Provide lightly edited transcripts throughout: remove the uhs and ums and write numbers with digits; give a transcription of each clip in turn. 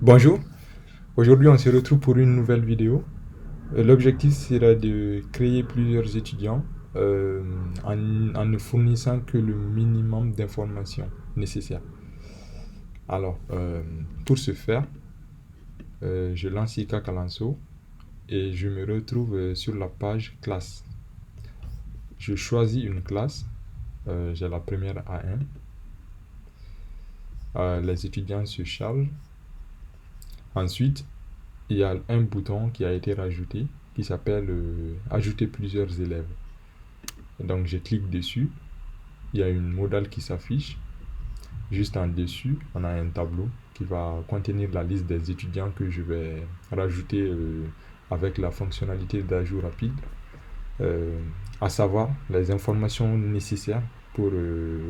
Bonjour, aujourd'hui on se retrouve pour une nouvelle vidéo. L'objectif sera de créer plusieurs étudiants en ne fournissant que le minimum d'informations nécessaires. Alors, pour ce faire, je lance IK Kalanso et je me retrouve sur la page classe. Je choisis une classe, j'ai la première A1. Les étudiants se chargent. Ensuite, il y a un bouton qui a été rajouté qui s'appelle ajouter plusieurs élèves. Donc je clique dessus, il y a une modale qui s'affiche. Juste en dessus, on a un tableau qui va contenir la liste des étudiants que je vais rajouter avec la fonctionnalité d'ajout rapide, à savoir les informations nécessaires pour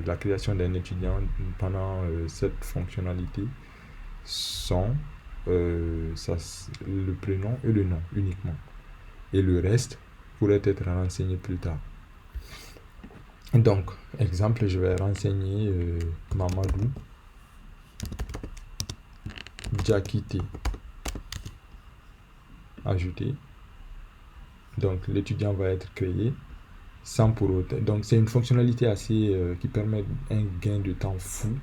la création d'un étudiant pendant cette fonctionnalité sont le prénom et le nom uniquement. Et le reste pourrait être renseigné plus tard. Donc, exemple, je vais renseigner Mamadou Diakité. Ajouter. Donc, l'étudiant va être créé sans pour autant. Donc, c'est une fonctionnalité assez qui permet un gain de temps fou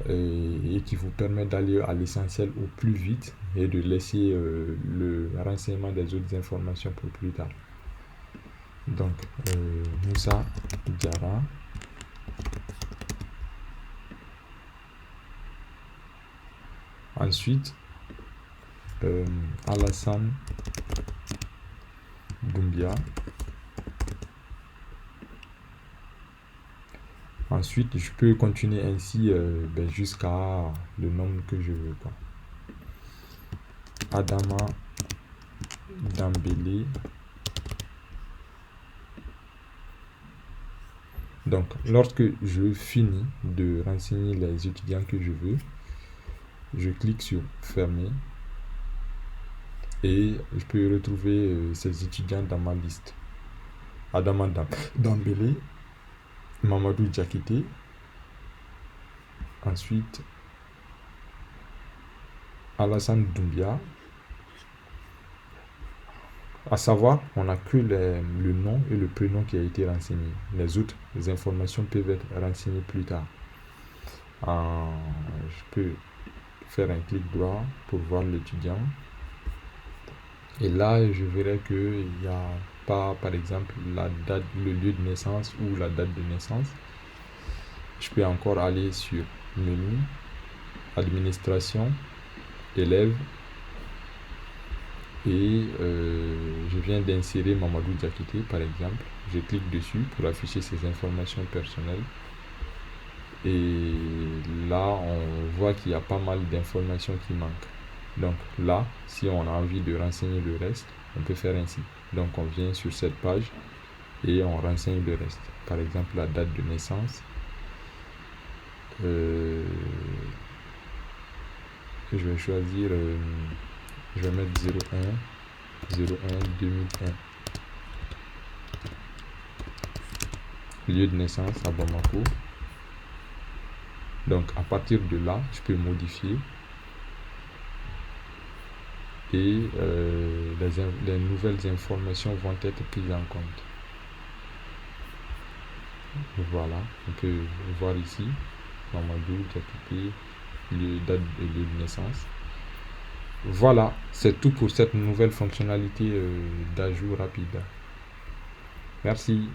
et qui vous permet d'aller à l'essentiel au plus vite et de laisser le renseignement des autres informations pour plus tard. Donc, Moussa Diarra. Ensuite, Alassane Doumbia. Ensuite, je peux continuer ainsi jusqu'à le nombre que je veux. Adama Dambélé. Donc, lorsque je finis de renseigner les étudiants que je veux, je clique sur fermer et je peux retrouver ces étudiants dans ma liste. Adama Dambélé, Mamadou Diakité, ensuite Alassane Doumbia. À savoir, on n'a que le nom et le prénom qui a été renseigné. Les autres informations peuvent être renseignées plus tard. Je peux faire un clic droit pour voir l'étudiant. Et là, je verrai qu'il n'y a pas, par exemple, la date, le lieu de naissance ou la date de naissance. Je peux encore aller sur menu, administration, élèves. Et je viens d'insérer Mamadou Diakité par exemple. Je clique dessus pour afficher ses informations personnelles. Et là, on voit qu'il y a pas mal d'informations qui manquent. Donc là, si on a envie de renseigner le reste, on peut faire ainsi. Donc on vient sur cette page et on renseigne le reste. Par exemple, la date de naissance. Je vais choisir... je vais mettre 01/01/2001. Lieu de naissance à Bamako. Donc à partir de là, je peux modifier et les nouvelles informations vont être prises en compte. Voilà, on peut voir ici Mamadou Diakité, date et lieu de naissance. Voilà, c'est tout pour cette nouvelle fonctionnalité d'ajout rapide. Merci.